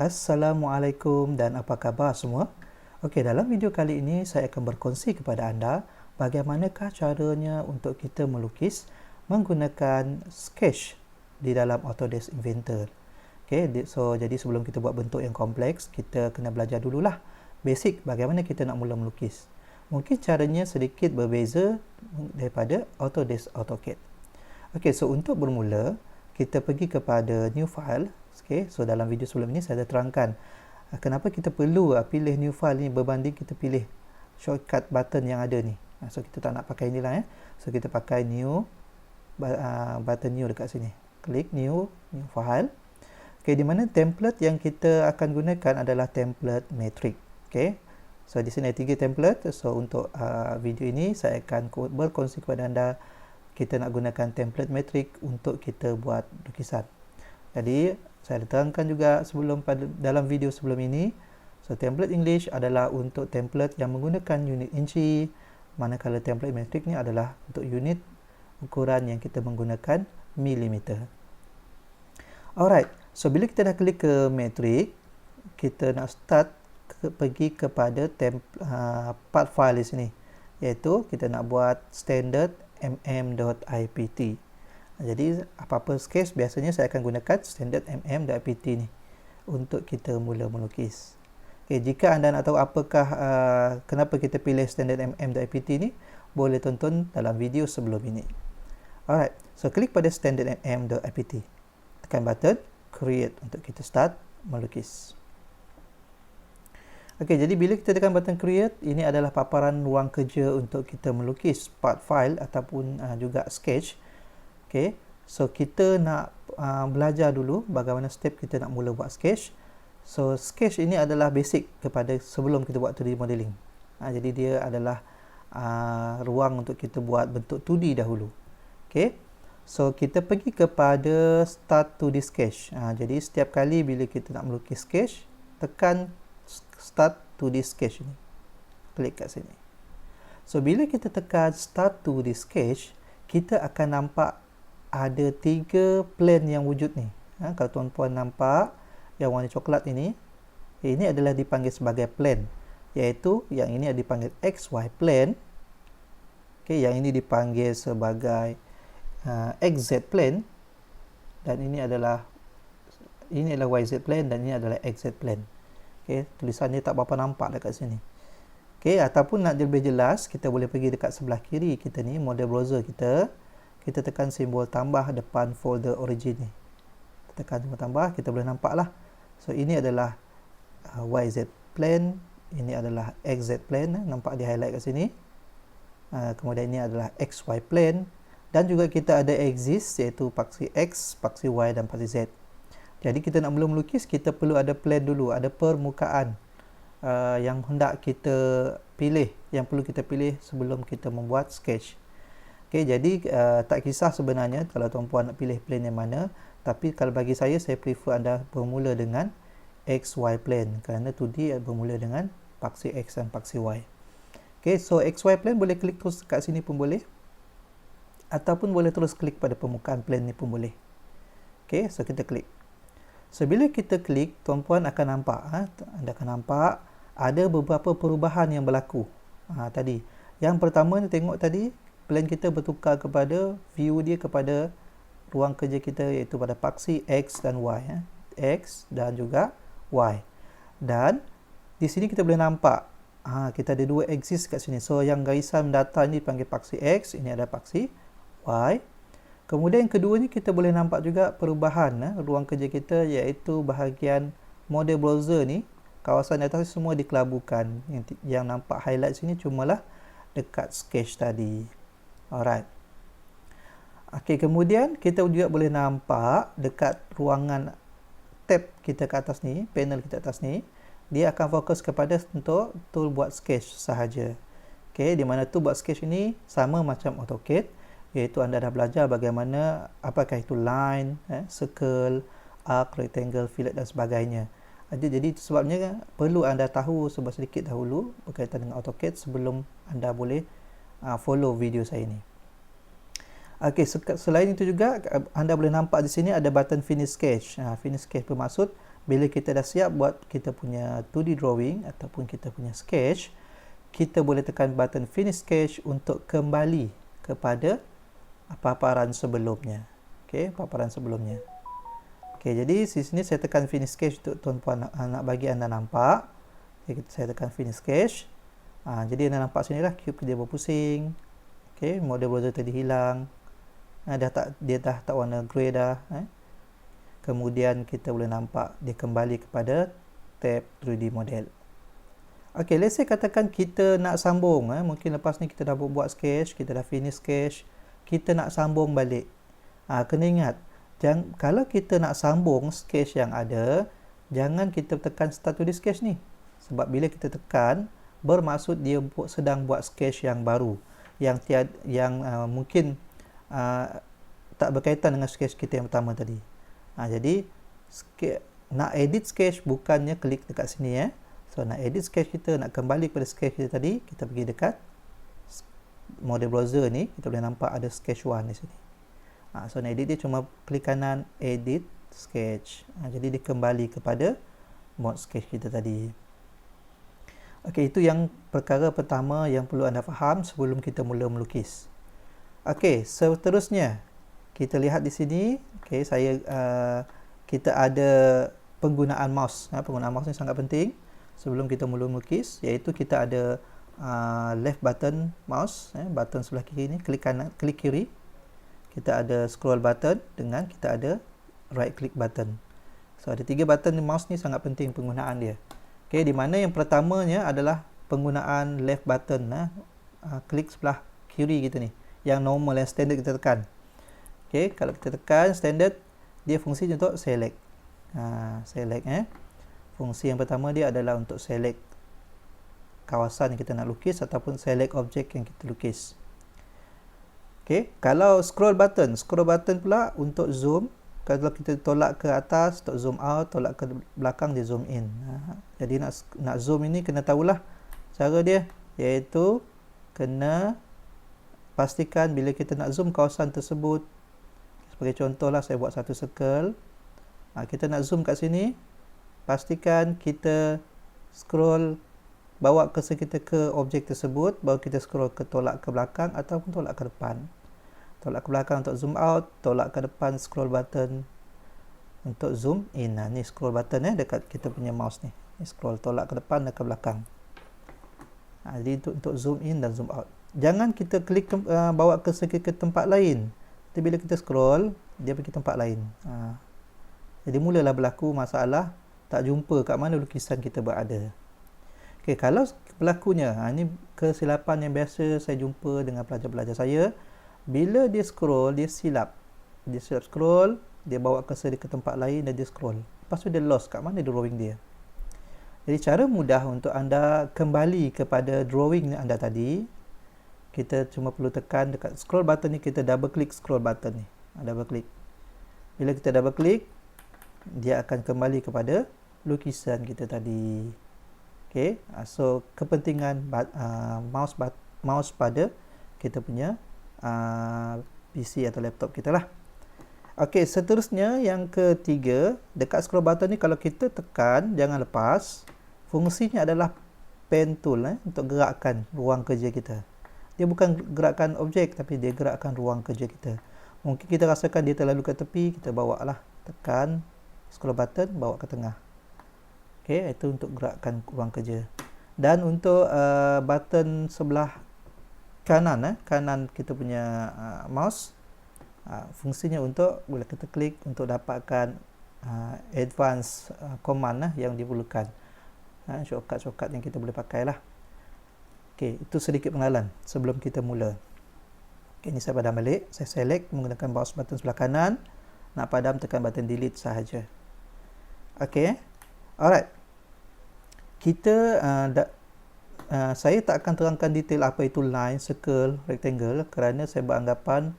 Assalamualaikum dan apa khabar semua? Okey, dalam video kali ini saya akan berkongsi kepada anda bagaimanakah caranya untuk kita melukis menggunakan sketch di dalam Autodesk Inventor. Okey, jadi sebelum kita buat bentuk yang kompleks, kita kena belajar dululah basic bagaimana kita nak mula melukis. Mungkin caranya sedikit berbeza daripada Autodesk AutoCAD. Okey, so untuk bermula, kita pergi kepada new file. Okay, so dalam video sebelum ini saya dah terangkan kenapa kita perlu pilih new file ni berbanding kita pilih shortcut button yang ada ni. So kita tak nak pakai inilah So kita pakai new button new dekat sini. Klik new file. Okay, di mana template yang kita akan gunakan adalah template matrix. Okay, so di sini ada 3 template. So untuk video ini saya akan berkongsi kepada anda kita nak gunakan template matrix untuk kita buat lukisan. Jadi saya terangkan juga dalam video sebelum ini. So template English adalah untuk template yang menggunakan unit inci, manakala template matrix ni adalah untuk unit ukuran yang kita menggunakan milimeter. Alright, so bila kita dah klik ke matrix, kita nak start pergi kepada part file di sini, iaitu kita nak buat standard mm.ipt. Jadi apa-apa sketch biasanya saya akan gunakan standard mm.ipt ni untuk kita mula melukis. Okay, jika anda nak tahu apakah kenapa kita pilih standard mm.ipt ni, boleh tonton dalam video sebelum ini. Alright, so klik pada standard mm.ipt. Tekan button create untuk kita start melukis. Okey, jadi bila kita tekan button create, ini adalah paparan ruang kerja untuk kita melukis part file ataupun juga sketch. Okey, so kita nak belajar dulu bagaimana step kita nak mula buat sketch. So sketch ini adalah basic kepada sebelum kita buat 2D modeling. Jadi dia adalah ruang untuk kita buat bentuk 2D dahulu. Okey, so kita pergi kepada start 2D sketch. Jadi setiap kali bila kita nak melukis sketch, tekan start 2D sketch ni. Klik kat sini. So bila kita tekan start 2D sketch, kita akan nampak ada 3 plane yang wujud ni. Kalau tuan-puan nampak yang warna coklat ini adalah dipanggil sebagai plane, iaitu yang ini dipanggil XY plane. Okey, yang ini dipanggil sebagai XZ plane, dan ini adalah YZ plane, dan ini adalah XZ plane. Okay, tulisannya tak berapa nampak dekat sini. Okay, ataupun nak lebih jelas, kita boleh pergi dekat sebelah kiri kita ni, model browser kita. Kita tekan simbol tambah depan folder origin ni. Tekan simbol tambah, kita boleh nampak lah. So ini adalah YZ plane, ini adalah XZ plane, nampak di highlight kat sini. Kemudian ini adalah XY plane, dan juga kita ada axis, iaitu paksi X, paksi Y dan paksi Z. Jadi kita nak mula melukis, kita perlu ada plan dulu, ada permukaan yang hendak kita pilih, yang perlu kita pilih sebelum kita membuat sketch. Okey, jadi tak kisah sebenarnya kalau tuan-puan nak pilih plan yang mana, tapi kalau bagi saya prefer anda bermula dengan XY plane, kerana 2D bermula dengan paksi X dan paksi Y. Okey, so XY plane boleh klik terus kat sini pun boleh, ataupun boleh terus klik pada permukaan plane ni pun boleh. Okey, so kita klik. So bila kita klik, tuan-puan akan nampak, anda akan nampak ada beberapa perubahan yang berlaku. Tadi, yang pertama ni tengok tadi, plan kita bertukar kepada view dia kepada ruang kerja kita, iaitu pada paksi X dan Y. X dan juga Y. Dan di sini kita boleh nampak, kita ada 2 axis kat sini. So yang garisan data ni dipanggil paksi X, ini ada paksi Y. Kemudian yang kedua ni kita boleh nampak juga perubahan ruang kerja kita, iaitu bahagian model browser ni, kawasan di atas semua dikelabukan. Yang nampak highlight sini cumalah dekat sketch tadi. Alright. Okey, kemudian kita juga boleh nampak dekat ruangan tab kita ke atas ni, panel kita atas ni, dia akan fokus kepada untuk tool buat sketch sahaja. Okey, di mana tool buat sketch ini sama macam AutoCAD, iaitu anda dah belajar bagaimana apakah itu line, circle, arc, rectangle, fillet dan sebagainya. Jadi sebabnya perlu anda tahu sedikit dahulu berkaitan dengan AutoCAD sebelum anda boleh follow video saya ini. Okey, selain itu juga anda boleh nampak di sini ada button finish sketch. Finish sketch bermaksud Bila kita dah siap buat kita punya 2D drawing ataupun kita punya sketch, kita boleh tekan button finish sketch untuk kembali kepada paparan sebelumnya. Okey, paparan sebelumnya. Okey, jadi di sini saya tekan finish sketch untuk tuan-puan nak bagi anda nampak. Okay, saya tekan finish sketch. Jadi anda nampak sini lah cube dia berpusing. Okey, model browser tadi hilang. Dia dah tak warna grey dah. Kemudian kita boleh nampak dia kembali kepada tab 3D model. Okey, let's say katakan kita nak sambung. Mungkin lepas ni kita dah buat sketch, kita dah finish sketch, kita nak sambung balik. Kena ingat, kalau kita nak sambung sketch yang ada, jangan kita tekan start 2D sketch ni. Sebab bila kita tekan, bermaksud dia sedang buat sketch yang baru, yang mungkin tak berkaitan dengan sketch kita yang pertama tadi. Jadi nak edit sketch bukannya klik dekat sini So nak edit sketch kita, nak kembali kepada sketch kita tadi, kita pergi dekat model browser ni, kita boleh nampak ada sketch 1 di sini. So nak edit dia cuma klik kanan edit sketch. Jadi dia kembali kepada mod sketch kita tadi. Okey, itu yang perkara pertama yang perlu anda faham sebelum kita mula melukis. Okey, seterusnya kita lihat di sini, kita ada penggunaan mouse. Penggunaan mouse ni sangat penting sebelum kita mula melukis, iaitu kita ada left button mouse, button sebelah kiri ni, klik kanan, klik kiri. Kita ada scroll button dengan kita ada right click button. So ada 3 button di mouse ni, sangat penting penggunaan dia. Okey, di mana yang pertamanya adalah penggunaan left button, klik sebelah kiri kita ni, yang normal, yang standard kita tekan. Okey, kalau kita tekan standard, dia fungsi untuk select. Select Fungsi yang pertama dia adalah untuk select kawasan yang kita nak lukis ataupun select objek yang kita lukis. Okey, kalau scroll button pula untuk zoom. Kalau kita tolak ke atas untuk zoom out, tolak ke belakang dia zoom in. Jadi nak zoom ini kena tahulah cara dia, iaitu kena pastikan bila kita nak zoom kawasan tersebut. Sebagai contohlah, saya buat satu circle. Kita nak zoom kat sini, pastikan kita scroll, bawa cursor kita ke objek tersebut, baru kita scroll tolak ke belakang ataupun tolak ke depan. Tolak ke belakang untuk zoom out, tolak ke depan scroll button untuk zoom in. Ni scroll button dekat kita punya mouse ni. Ni scroll, tolak ke depan dan ke belakang. Jadi untuk zoom in dan zoom out. Jangan kita klik bawa cursor ke tempat lain. Tapi bila kita scroll, dia pergi tempat lain. Jadi mulalah berlaku masalah tak jumpa kat mana lukisan kita berada. Okey, kalau berlakunya, ini kesilapan yang biasa saya jumpa dengan pelajar-pelajar saya. Bila dia scroll, dia silap scroll, dia bawa cursor dia ke tempat lain dan dia scroll. Lepas tu dia lost kat mana drawing dia. Jadi cara mudah untuk anda kembali kepada drawing anda tadi, kita cuma perlu tekan dekat scroll button ni, kita double klik scroll button ni. Double klik. Bila kita double klik, dia akan kembali kepada lukisan kita tadi. Okey, so kepentingan mouse pada kita punya PC atau laptop kita lah. Okey, seterusnya yang ketiga, dekat scroll button ni kalau kita tekan, jangan lepas. Fungsinya adalah pen tool untuk gerakkan ruang kerja kita. Dia bukan gerakkan objek, tapi dia gerakkan ruang kerja kita. Mungkin kita rasakan dia terlalu ke tepi, kita bawa lah, tekan scroll button, bawa ke tengah. Okey, itu untuk gerakkan ruang kerja. Dan untuk button sebelah kanan, kanan kita punya mouse, fungsinya untuk bila kita klik untuk dapatkan advance command yang diperlukan. Shortcut yang kita boleh pakai lah. Okey, itu sedikit pengenalan sebelum kita mula. Okey, ni saya padam balik. Saya select menggunakan mouse button sebelah kanan. Nak padam, tekan button delete sahaja. Okey. Alright. Kita saya tak akan terangkan detail apa itu line, circle, rectangle kerana saya beranggapan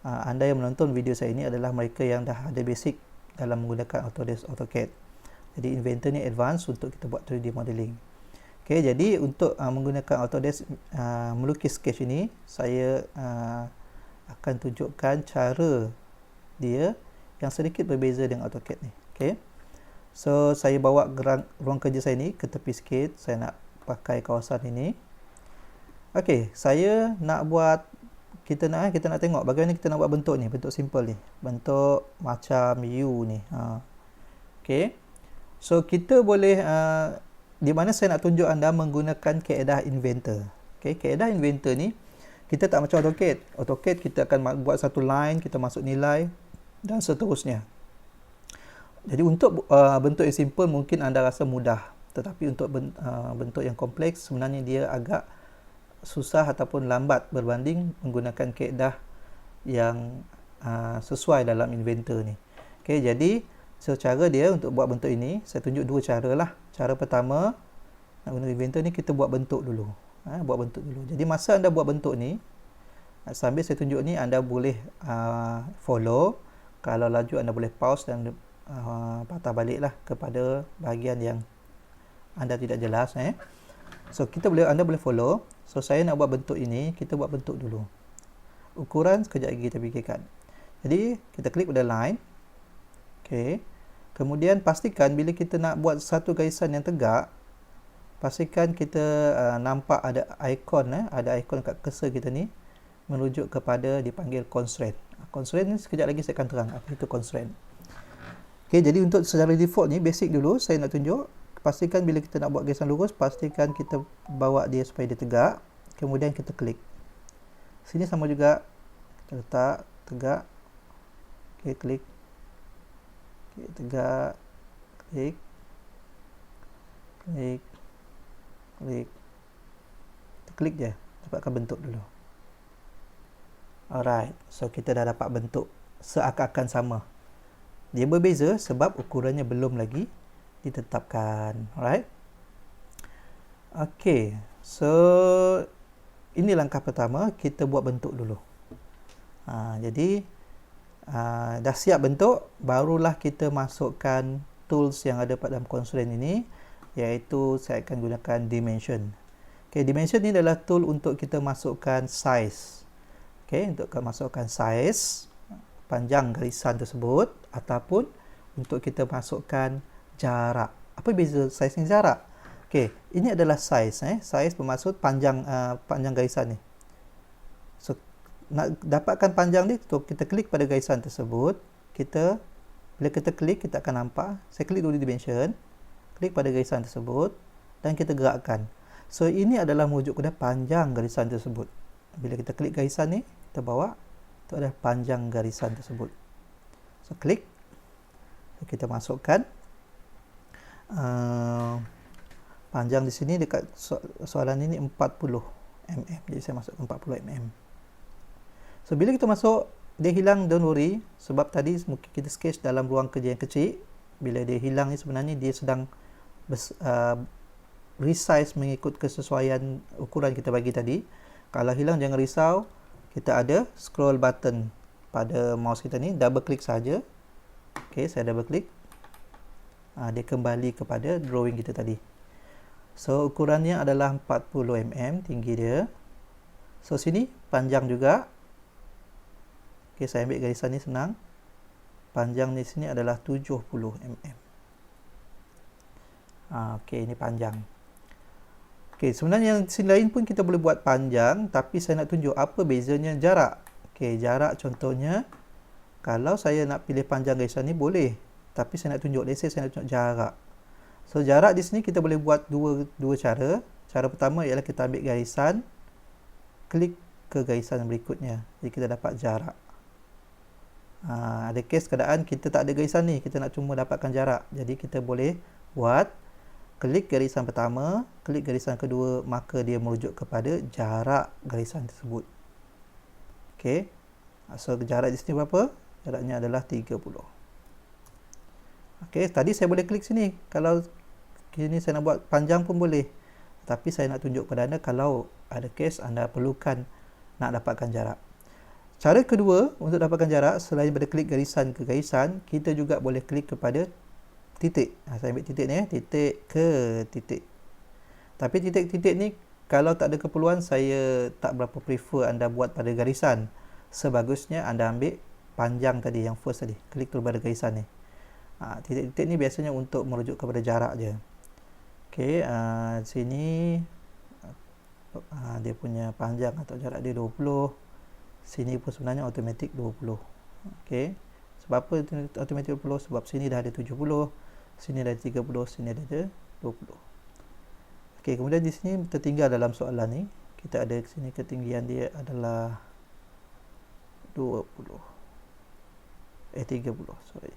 anda yang menonton video saya ini adalah mereka yang dah ada basic dalam menggunakan Autodesk AutoCAD. Jadi Inventor ni advance untuk kita buat 3D modeling. Okey, jadi untuk menggunakan Autodesk melukis sketch ini, saya akan tunjukkan cara dia yang sedikit berbeza dengan AutoCAD ni. Okey. So saya bawa ruang kerja saya ni ke tepi sikit. Saya nak pakai kawasan ini. Okey, saya nak buat, kita nak tengok bagaimana kita nak buat bentuk ni, bentuk simple ni, bentuk macam U ni. Okey, so kita boleh di mana saya nak tunjuk anda menggunakan kaedah inventor. Okey, kaedah inventor ni kita tak macam AutoCAD. AutoCAD kita akan buat satu line, kita masuk nilai dan seterusnya. Jadi untuk bentuk yang simple mungkin anda rasa mudah, tetapi untuk bentuk yang kompleks sebenarnya dia agak susah ataupun lambat berbanding menggunakan kaedah yang sesuai dalam inventor ni. Okey, jadi secara dia untuk buat bentuk ini, saya tunjuk dua cara lah. Cara pertama, nak guna inventor ni kita buat bentuk dulu. Buat bentuk dulu. Jadi masa anda buat bentuk ni, sambil saya tunjuk ni, anda boleh follow. Kalau laju anda boleh pause dan patah baliklah kepada bahagian yang anda tidak jelas. So anda boleh follow. So saya nak buat bentuk ini, kita buat bentuk dulu. Ukuran sekejap lagi kita fikirkan. Jadi kita klik pada line. Okey. Kemudian pastikan bila kita nak buat satu garisan yang tegak, pastikan kita nampak ada ikon ada ikon kat cursor kita ni merujuk kepada dipanggil constraint. Constraint ni sekejap lagi saya akan terang apa itu constraint. Okey, jadi untuk secara default ni basic dulu saya nak tunjuk. Pastikan bila kita nak buat garisan lurus, pastikan kita bawa dia supaya dia tegak. Kemudian kita klik. Sini sama juga. Kita letak tegak. Okey, klik. Okey, tegak. Klik. Klik. Klik. Kita klik je. Dapatkan bentuk dulu. Alright. So kita dah dapat bentuk seakan-akan sama. Dia berbeza sebab ukurannya belum lagi ditetapkan. Alright. Okey. So ini langkah pertama, kita buat bentuk dulu. Jadi dah siap bentuk, barulah kita masukkan tools yang ada pada dalam constraint ini, iaitu saya akan gunakan dimension. Okey, dimension ni adalah tool untuk kita masukkan size. Okey, untuk masukkan size panjang garisan tersebut ataupun untuk kita masukkan jarak. Apa beza size ni jarak? Okey, ini adalah size. Size bermaksud panjang garisan ni. So nak dapatkan panjang ni, kita klik pada garisan tersebut. Bila kita klik, kita akan nampak. Saya klik dulu dimension, klik pada garisan tersebut dan kita gerakkan. So ini adalah merujuk kepada panjang garisan tersebut. Bila kita klik garisan ni, kita bawa, itu adalah panjang garisan tersebut. So klik, kita masukkan panjang di sini dekat soalan ini 40 mm. Jadi saya masukkan 40 mm. So bila kita masuk, dia hilang, don't worry, sebab tadi mungkin kita sketch dalam ruang kerja yang kecil. Bila dia hilang ni sebenarnya dia sedang resize mengikut kesesuaian ukuran kita bagi tadi. Kalau hilang jangan risau, kita ada scroll button pada mouse kita ni, double klik saja. Okey, saya double klik. Dia kembali kepada drawing kita tadi. So ukurannya adalah 40 mm tinggi dia. So sini panjang juga. Okey, saya ambil garisan ni senang. Panjang di sini adalah 70 mm. Okey, ini panjang. Okey, sebenarnya yang sini lain pun kita boleh buat panjang, tapi saya nak tunjuk apa bezanya jarak. Okey, jarak contohnya, kalau saya nak pilih panjang garisan ni boleh, tapi saya nak tunjuk, let's say saya nak tunjuk jarak. So jarak di sini kita boleh buat dua cara. Cara pertama ialah kita ambil garisan, klik ke garisan berikutnya. Jadi kita dapat jarak. Ada kes keadaan kita tak ada garisan ni, kita nak cuma dapatkan jarak. Jadi kita boleh buat klik garisan pertama, klik garisan kedua, maka dia merujuk kepada jarak garisan tersebut. Okey. So jarak di sini berapa? Jaraknya adalah 30. Okey, tadi saya boleh klik sini. Kalau sini saya nak buat panjang pun boleh. Tapi saya nak tunjuk kepada anda kalau ada kes anda perlukan nak dapatkan jarak. Cara kedua untuk dapatkan jarak, selain daripada klik garisan ke garisan, kita juga boleh klik kepada titik. Saya ambil titik ni, titik ke titik. Tapi titik-titik ni kalau tak ada keperluan, saya tak berapa prefer anda buat pada garisan. Sebagusnya anda ambil panjang tadi, yang first tadi. Klik kepada garisan ni. Titik-titik ni biasanya untuk merujuk kepada jarak je. Okey, sini dia punya panjang atau jarak dia 20. Sini pun sebenarnya automatic 20. Okey. Sebab apa automatic 20? Sebab sini dah ada 70, sini dah ada 30, sini dah ada 20. Okey, kemudian di sini tertinggal dalam soalan ni, kita ada sini ketinggian dia adalah 30, sorry.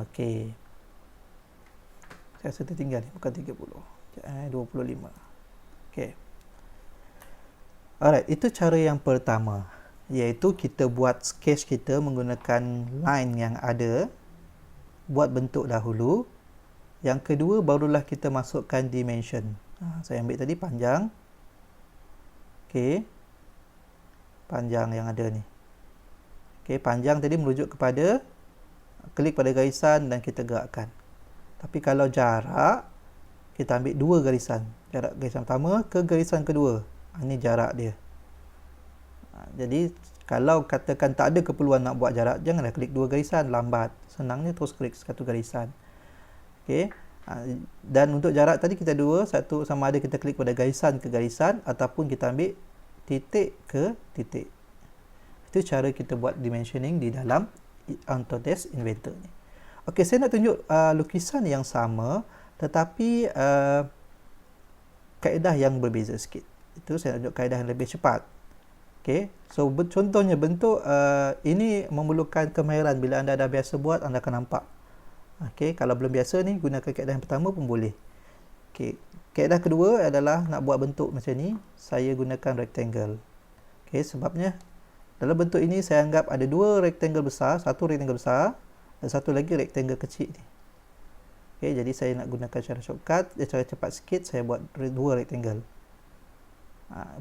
Okey. Saya rasa tertinggal ni, bukan 30. 25. Okey. Alright, itu cara yang pertama, iaitu kita buat sketch kita menggunakan line yang ada, buat bentuk dahulu. Yang kedua, barulah kita masukkan dimension. Saya ambil tadi panjang. Okey. Panjang yang ada ni. Okey, panjang tadi merujuk kepada klik pada garisan dan kita gerakkan. Tapi kalau jarak, kita ambil dua garisan. Jarak garisan pertama ke garisan kedua. Ini jarak dia. Jadi, kalau katakan tak ada keperluan nak buat jarak, janganlah klik dua garisan, lambat. Senangnya terus klik satu garisan. Okey. Dan untuk jarak tadi kita dua, satu sama ada kita klik pada garisan ke garisan ataupun kita ambil titik ke titik. Itu cara kita buat dimensioning di dalam Autodesk Inventor ni. Okey, saya nak tunjuk lukisan yang sama tetapi kaedah yang berbeza sikit. Itu saya nak tunjuk kaedah yang lebih cepat. Okey, so contohnya bentuk ini memerlukan kemahiran. Bila anda dah biasa buat, anda akan nampak. Okey, kalau belum biasa ni, gunakan kaedah yang pertama pun boleh. Okey, kaedah kedua adalah nak buat bentuk macam ni, saya gunakan rectangle. Okey, sebabnya dalam bentuk ini saya anggap ada dua rectangle besar, satu rectangle besar dan satu lagi rectangle kecil ni. Okey, jadi saya nak gunakan cara shortcut, cara cepat sikit, saya buat dua rectangle.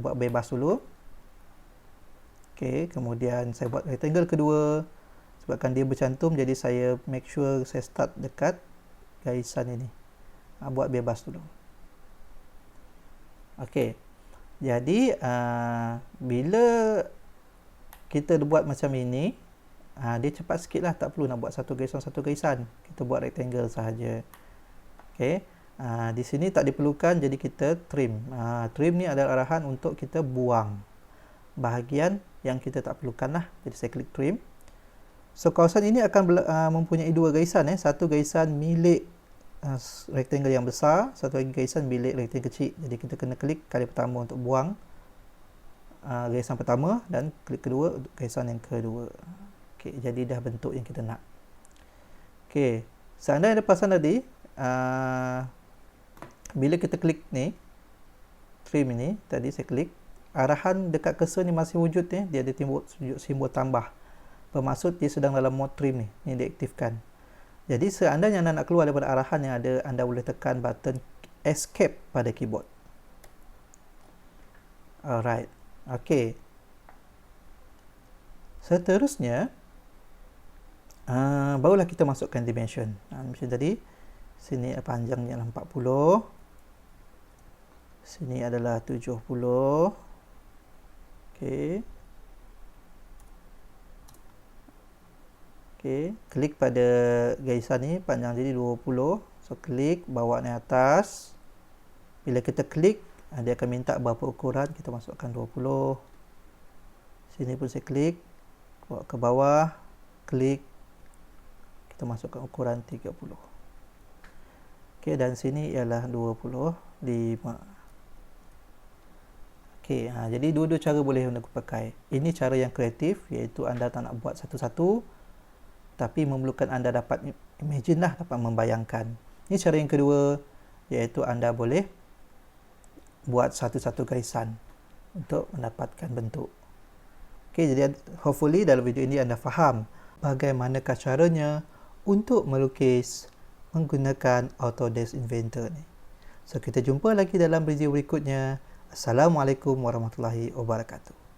Buat bebas dulu. Okey, kemudian saya buat rectangle kedua. Sebabkan dia bercantum, jadi saya make sure saya start dekat garisan ini. Buat bebas dulu. Okey, jadi bila kita buat macam ini, dia cepat sikit lah, tak perlu nak buat satu garisan. Kita buat rectangle sahaja. Okey, di sini tak diperlukan, jadi kita trim. Trim ni adalah arahan untuk kita buang bahagian yang kita tak perlukan lah. Jadi saya klik trim. So kawasan ini akan mempunyai dua garisan. Satu garisan milik rectangle yang besar, satu lagi garisan milik rectangle kecil. Jadi kita kena klik kali pertama untuk buang garisan pertama dan klik kedua untuk garisan yang kedua. Okey, jadi dah bentuk yang kita nak. Okey, seandainya ada perasan tadi, bila kita klik ni, trim ini, tadi saya klik, arahan dekat cursor ni masih wujud ni, dia ada timbul simbol tambah. Bermaksud dia sedang dalam mode trim ni diaktifkan. Jadi seandainya anda nak keluar daripada arahan yang ada, anda boleh tekan button escape pada keyboard. Alright. Okey. Seterusnya, barulah kita masukkan dimension. Macam tadi, sini panjangnya 40. Sini adalah 70. Okey. Okey, klik pada garisan ni, panjang jadi 20. So, klik, bawa naik atas. Bila kita klik, dia akan minta berapa ukuran, kita masukkan 20. Sini pun saya klik, bawa ke bawah, klik, kita masukkan ukuran 30. Okey, dan sini ialah 25. Okey, jadi dua-dua cara boleh anda pakai. Ini cara yang kreatif, iaitu anda tak nak buat satu-satu, tapi memerlukan anda dapat imagine lah, dapat membayangkan. Ini cara yang kedua, iaitu anda boleh buat satu-satu garisan untuk mendapatkan bentuk. Okey, jadi hopefully dalam video ini anda faham bagaimanakah caranya untuk melukis menggunakan Autodesk Inventor ni. So, kita jumpa lagi dalam video berikutnya. Assalamualaikum warahmatullahi wabarakatuh.